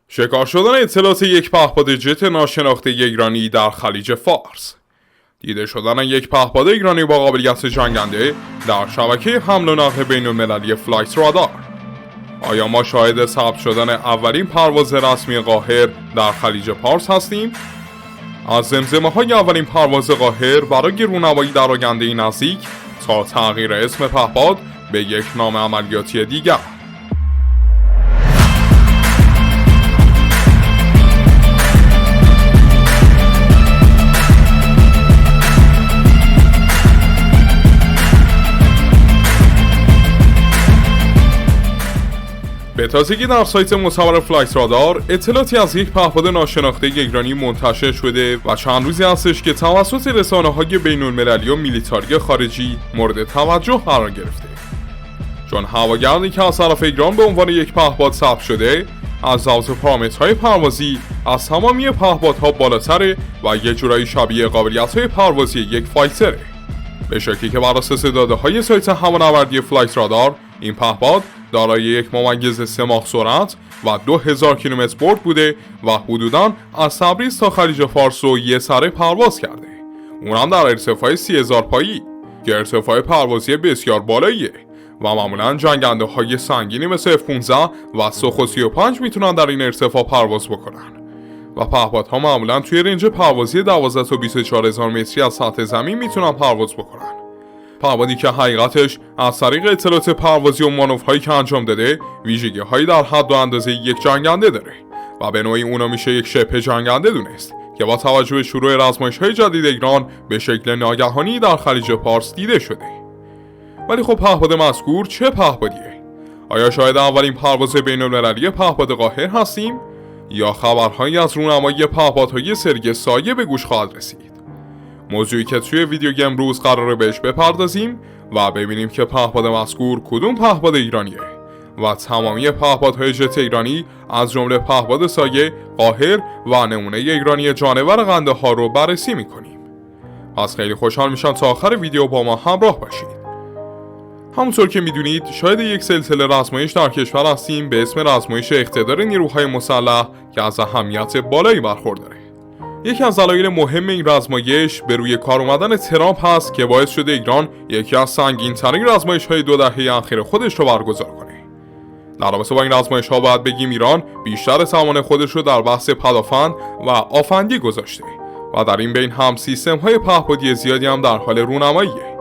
شکار شدن اطلاعات یک پهپاد جت ناشناخته ایرانی در خلیج فارس. دیده شدن یک پهپاد ایرانی با قابلیت جنگنده در شبکه حمل و نقل بین‌المللی فلایت رادار. آیا ما شاهد ثبت شدن اولین پرواز رسمی قاهر در خلیج فارس هستیم؟ از زمزمه‌های اولین پرواز قاهر برای رونمایی در آینده نزدیک تا تغییر اسم پهپاد به یک نام عملیاتی دیگر. به تازگی در سایت معتبر فلایت رادار اطلاعاتی از یک پهپاد ناشناخته ایرانی منتشر شده و چند روزی هستش که توسط رسانه‌های بین‌المللی و میلیتاری خارجی مورد توجه قرار گرفته. چون هواگردی که از طرف ایران به عنوان یک پهپاد ثبت شده از لحاظ پارامترهای پروازی از تمامی پهپادها بالاتره و یک جورایی شبیه قابلیت‌های پروازی یک فایتره. به شکلی که بر اساس داده‌های سایت هوانوردی فلایت رادار این پهپاد دارای یک ممیز 3 ماخ سرعت و 2000 کیلومتر برد بوده و حدوداً از تبریز تا خلیج فارس رو یه سره پرواز کرده. اونم در ارتفاع 30000 پایی که ارتفاع پروازی بسیار بالاییه و معمولاً جنگنده های سنگینی مثل F-15 و سوخو 35 میتونن در این ارتفاع پرواز بکنن و پهپادها معمولاً توی رنج پروازی 12 تا 24000 متری از سطح زمین میتونن پرواز بکنن. پهپادی که حقیقتش از طریق اطلاعات پروازی و مانورهایی که انجام داده ویژگی هایی در حد و اندازه یک جنگنده داره و به نوعی اونو میشه یک شبه جنگنده دونست که با توجه به شروع آزمایش‌های جدید ایران به شکل ناگهانی در خلیج فارس دیده شده. ولی خب پهپاد مذکور چه پهپادیه؟ آیا شاهد اولین پرواز بین‌المللی پهپاد قاهر هستیم یا خبرهایی از رونمایی پهپادهای سری سایه به گوش خواهد رسید؟ موضوعی که توی ویدیو امروز قراره بهش بپردازیم و ببینیم که پهپاد مذکور کدوم پهپاد ایرانیه و تمامی پهپادهای جت ایرانی از جمله پهپاد سایه، قاهر و نمونه ایرانی جانور قندهار رو بررسی میکنیم. پس خیلی خوشحال میشم تا آخر ویدیو با ما همراه باشید. همونطور که میدونید شاید یک سلسله رزمایش در کشور هستیم به اسم رزمایش اقتدار نیروهای مسلح که از اهمیت بالایی برخورداره. یکی از دلایل مهم این رزمایش به روی کار اومدن ترامپ هست که باعث شده ایران یکی از سنگین‌ترین رزمایش‌های 2 دهه اخیر خودش رو برگزار کنه. در رابطه با این رزمایش‌ها باید بگیم ایران بیشتر توان خودش رو در بحث پدافند و آفندی گذاشته و در این بین هم سیستم‌های پهپادی زیادی هم در حال رونماییه،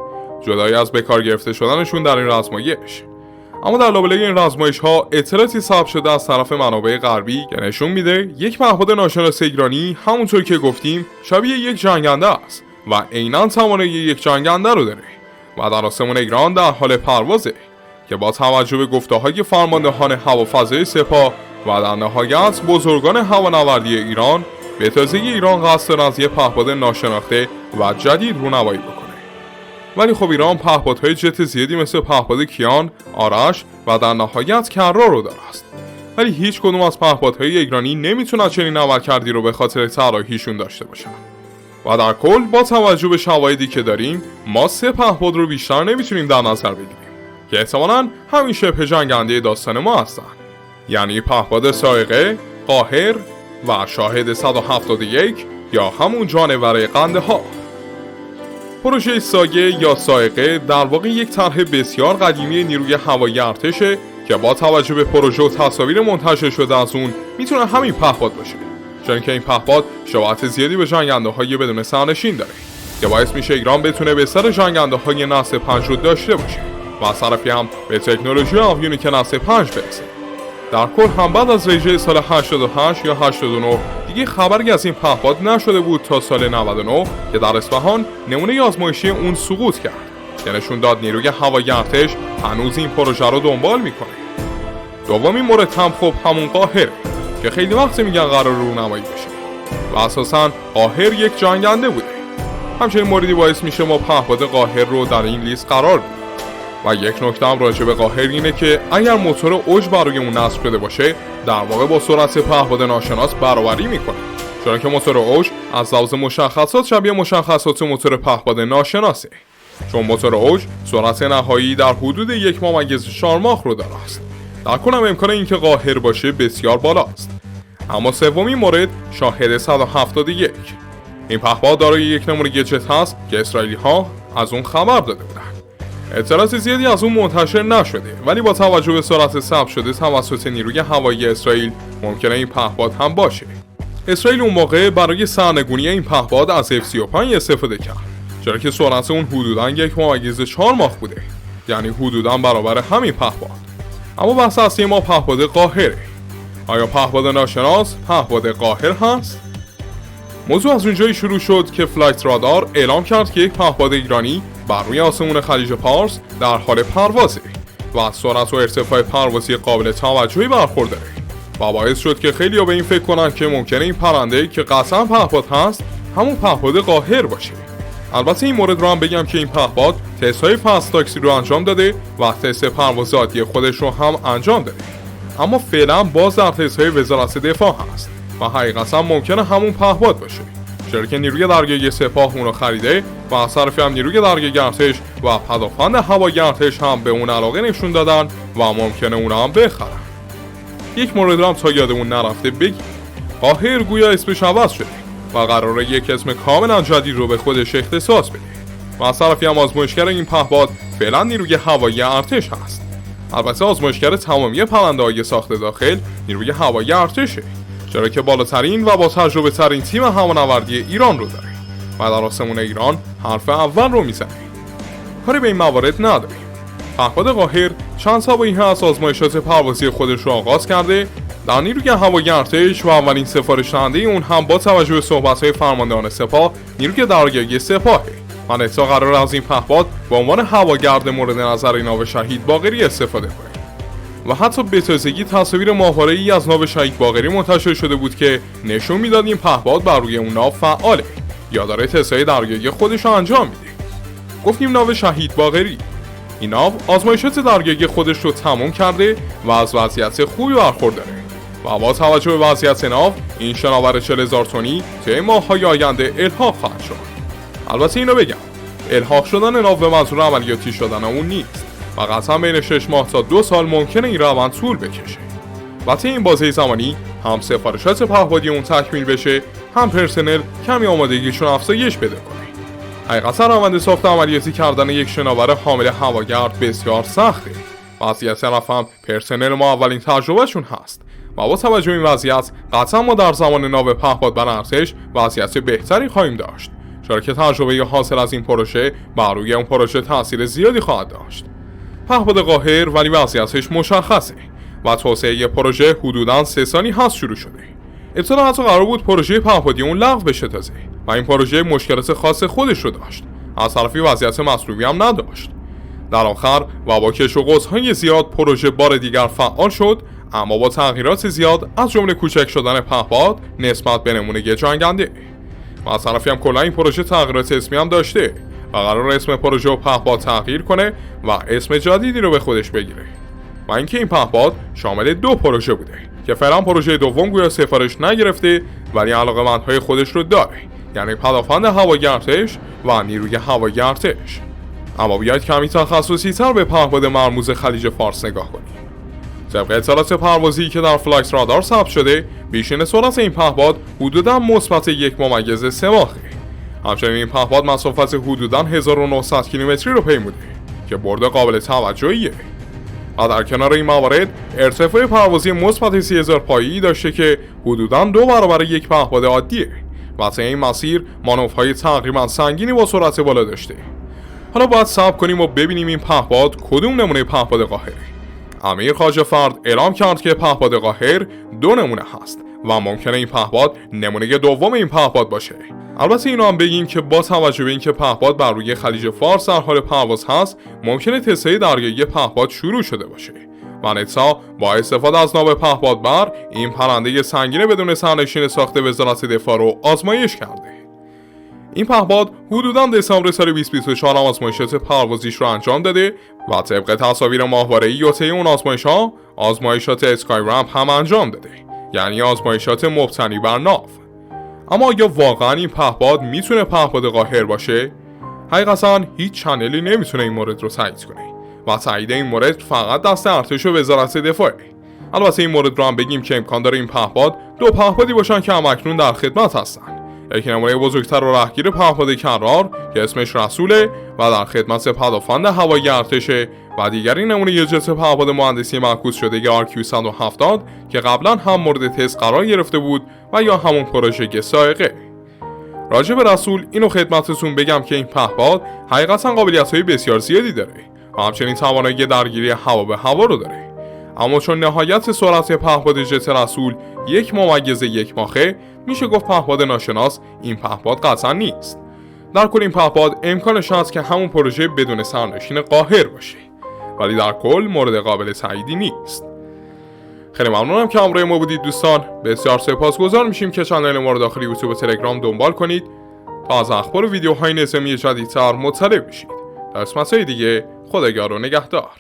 جدای از به کار گرفته شدنشون در این رزمایش. اما در لابلای این رزمایش‌ها اطلاعاتی ثبت شده از طرف منابع غربی که نشون میده یک پهپاد ناشناس ایرانی همونطور که گفتیم شبیه یک جنگنده است و عیناً توانایی یک جنگنده رو داره و در آسمون ایران در حال پروازه که با توجه به گفته‌های فرماندهان هوافضای سپاه و در نهایت بزرگان هوانوردی ایران به تازگی ایران قصد داره از یک پهپاد ناشناخته و جدید رونمایی بکنه. ولی خب ایران پهپادهای جت زیادی مثل پهپاد کیان، آرش و در نهایت کررا رو داره است. ولی هیچ کدوم از پهپادهای ایرانی نمیتونن چنین عملکردی رو به خاطر طراحیشون داشته باشن. و در کل با توجه به شواهدی که داریم ما 3 پهپاد رو بیشتر نمیتونیم در نظر بگیریم که احتمالاً همین شبه جنگنده داستان ما هستن. یعنی پهپاد سائقه، قاهر و شاهد 171 یا همون جانور قندهار. پروژه سایه یا سائقه در واقع یک طرح بسیار قدیمی نیروی هوایی ارتشه که با توجه به پروژه و تصاویر منتشر شده از اون میتونه همین پهپاد باشه، چون که این پهپاد شباهت زیادی به جنگنده‌های بدون سرنشین داره که باعث میشه ایران بتونه به سر جنگنده‌های نسل 5 رو داشته باشه و از طرفی هم به تکنولوژی آویونیک نسل 5 برسه. در کل هم بعد از رژه سال 88 یا 89 دیگه خبری از این پهپاد نشده بود تا سال 99 که در اصفهان نمونه آزمایشی اون سقوط کرد که نشون داد نیروی هوایی ارتش هنوز این پروژه رو دنبال میکنه. دومین مورد هم خب همون قاهره که خیلی وقت میگن قرار رونمایی بشه و اساساً قاهر یک جنگنده بوده. همچنین موردی باعث میشه ما پهپاد قاهر رو در این لیست قرار بدیم. و یک نکته هم راجع به قاهر اینه که اگر موتور اوج برای اون نصب شده باشه در واقع با سرعت پهپاد ناشناس برابری میکنه، چون که موتور اوج از لحاظ مشخصات شبیه مشخصات موتور پهپاد ناشناسه، چون موتور اوج سرعت نهایی در حدود 1.4 ماخ رو داره است. در کل هم امکان اینکه قاهر باشه بسیار بالاست. اما سومین مورد شاهد 171. این پهپاد دارای یک نمونه جت هست که اسرائیلی ها از اون خبر داده بودن. اطلاعات زیادی از اون منتشر نشده، ولی با توجه به سرعت ثبت شده توسط نیروی هوایی اسرائیل ممکنه این پهپاد هم باشه. اسرائیل اون موقع برای سرنگونی این پهپاد از F-35 استفاده کرد، چرا که سرعت اون حدوداً 1.4 ماخ بوده، یعنی حدوداً برابر همین پهپاد. اما بحث اصلی ما پهپاد قاهره. آیا پهپاد ناشناس پهپاد قاهر هست؟ موضوع از اونجایی شروع شد که فلایت رادار اعلام کرد که یک پهپاد ایرانی بر روی آسمون خلیج پارس در حال پروازه و از سرعت و ارتفاع پروازی قابل توجهی برخورداره و باعث شد که خیلی‌ها به این فکر کنن که ممکنه این پرنده که قطعاً پهپاد هست همون پهپاد قاهر باشه. البته این مورد رو هم بگم که این پهپاد تست‌های فست تاکسی رو انجام داده و تست پرواز عادی خودش رو هم انجام داده، اما فعلا باز در تست‌های وزارت دفاع هست و حقیقتا ممکنه همون پهپاد باشه، چرا که نیروی دریایی سپاه اونو خریده و از طرفی هم نیروی دریایی ارتش و پدافند هوایی ارتش هم به اون علاقه نشون دادن و ممکنه اونا هم بخرن. یک مورد هم تا یادمون نرفته بگیم، قاهر گویا اسمش عوض شده و قراره یک اسم کاملا جدید رو به خودش اختصاص بده و از طرفی هم آزمایشگر این پهپاد فعلا نیروی هوایی ارتش هست. البته آزمایشگر تمامی پرنده‌های ساخت داخل نیروی هوایی ارتشه، چرا که بالاترین و با تجربه ترین تیم هوانوردی ایران رو داره و در آسمون ایران حرف اول رو میزنه. کاری به این موارد نداریم. پهپاد قاهر چند سابقه از آزمایشات پروازی خودش رو آغاز کرده در نیروی هوایی ارتش و اولین سفارش دهنده اون هم با توجه به صحبت‌های فرماندهان سپاه نیروی دریایی سپاهه و نتا قرار از این پهپاد به عنوان هواگرد مورد نظر ناو شهید باقری استفاده کنه. و حتی به تازگی تصاویر ماهواره‌ای از ناو شهید باقری منتشر شده بود که نشون میداد این پهپاد بر روی اون ناو فعاله یا داره تست‌های دریایی خودش رو انجام میده. گفتیم ناو شهید باقری. این ناو آزمایشات دریایی خودش رو تمام کرده و از وضعیت خوبی برخورداره و با توجه به وضعیت ناو این شناور 40,000 تنی طی ماه‌های آینده الحاق خواهد شد. البته اینو بگم، الحاق شدن ناو به منظور عملیاتی شدن اون نیست و قطعا بین 6 ماه تا 2 سال ممکنه این روند طول بکشه. و طی این بازه زمانی هم سفارشات پهپادی اون تکمیل بشه، هم پرسنل کمی آمادگیشون افزایش بده کنه. حقیقتا روند ساخت عملیاتی کردن یک شناور حامل هواگرد بسیار سخته و از یه طرف هم پرسنل ما اولین تجربهشون هست و با توجه به این وضعیت قطعا ما در زمان ناو پهپاد بر ارتش وضعیت بهتری خواهیم داشت، چرا که تجربه حاصل از این پروژه بر روی اون پروژه تاثیر زیادی خواهد داشت. پهپاد قاهر ولی وضعیتش مشخصه و توسعه پروژه حدوداً 3 سالی هست شروع شده. ابتدا حتی قرار بود پروژه پهپادی اون لغو بشه تازه و این پروژه مشکلات خاص خودش رو داشت، از طرفی وضعیت مصروفی هم نداشت. در آخر و با کش و قوس‌های زیاد پروژه بار دیگر فعال شد، اما با تغییرات زیاد از جمله کوچک شدن پهپاد نسبت به نمونه جنگنده و از طرفی هم کلا این پروژه تغییرات اسمی هم داشته و قرار اسم پروژه و پهپاد تغییر کنه و اسم جدیدی رو به خودش بگیره. و اینکه این پهپاد شامل 2 پروژه بوده که فعلا پروژه دوم گویا سفارش نگرفته ولی علاقه‌مندهای خودش رو داره، یعنی پدافند هوایی ارتش و نیروی هوایی ارتش. اما بیاید کمی تخصصی تر به پهپاد مرموز خلیج فارس نگاه کنیم. طبق اطلاعات پروازی که در فلایت رادار ثبت شده، بیشترین سرعت این پهپاد حدوداً مثبت 1.3 ماخه. همچنین این پهپاد مسافت حدوداً 1900 کیلومتری رو پیموده که برد قابل توجهیه. و در کنار این موارد ارتفاع پروازی مثبت 30,000 پایه‌ای داشته که حدوداً 2 برابر یک پهپاد عادیه و طی این مسیر مانورهای تقریباً سنگینی با سرعت بالا داشته. حالا باید صبر کنیم و ببینیم این پهپاد کدوم نمونه پهپاد قاهره. امیر خواجه فرد اعلام کرد که پهپاد قاهر 2 نمونه هست و ممکنه این پهپاد نمونه دوم این پهپاد باشه. البته اینو هم بگیم که با توجه به اینکه پهپاد بر روی خلیج فارس در حال پرواز هست، ممکنه تست‌های دریایی پهپاد شروع شده باشه و نتسا با استفاده از ناو پهپاد بر این پرنده سنگین بدون سرنشین ساخت وزارت دفاع رو آزمایش کرده. این پهپاد حدوداً دسامبر سال 2024 آزمایشات پروازیش رو انجام داده و طبق تصاویر ماهواره‌ای و طی اون آزمایش‌ها آزمایشات اسکای رمپ هم انجام داده، یعنی آزمایشات مبتنی بر ناو. اما آیا واقعاً این پهپاد میتونه پهپاد قاهر باشه؟ حقیقتاً هیچ چنلی نمیتونه این مورد رو تایید کنه و تایید این مورد فقط دست ارتش و وزارت دفاعه. البته این مورد رو هم بگیم که امکان داره این پهپاد دو پهپادی باشن که همکنون در خدمت هستن. یک نمونه بزرگتر و راهگیر پهپاد کرار که اسمش رسوله و در خدمت پدافند هوایی ارتشه و دیگری نمونه جت پهپاد مهندسی معکوس شده RQ-170 که قبلا هم مورد تست قرار گرفته بود و یا همون پروژه سائقه. راجع به رسول اینو خدمتتون بگم که این پهپاد حقیقتا قابلیت‌های بسیار زیادی داره و همچنین توانایی درگیری هوا به هوا رو داره. اما چون نهایت سرعت پهپاد جت رسول 1/1 ماخه، میشه گفت پهپاد ناشناس این پهپاد قطعا نیست. در کل این پهپاد امکانش هست که همون پروژه بدون سرنشین قاهر باشه، ولی در کل مورد قابل تاییدی نیست. خیلی ممنونم که همراه ما بودید دوستان. بسیار سپاسگزار میشیم که کانال ما رو داخل یوتیوب و تلگرام دنبال کنید تا از اخبار و ویدیوهای نظامی جدیدتر مطلع بشید. تا قسمت‌های دیگه خداگار و نگهدار.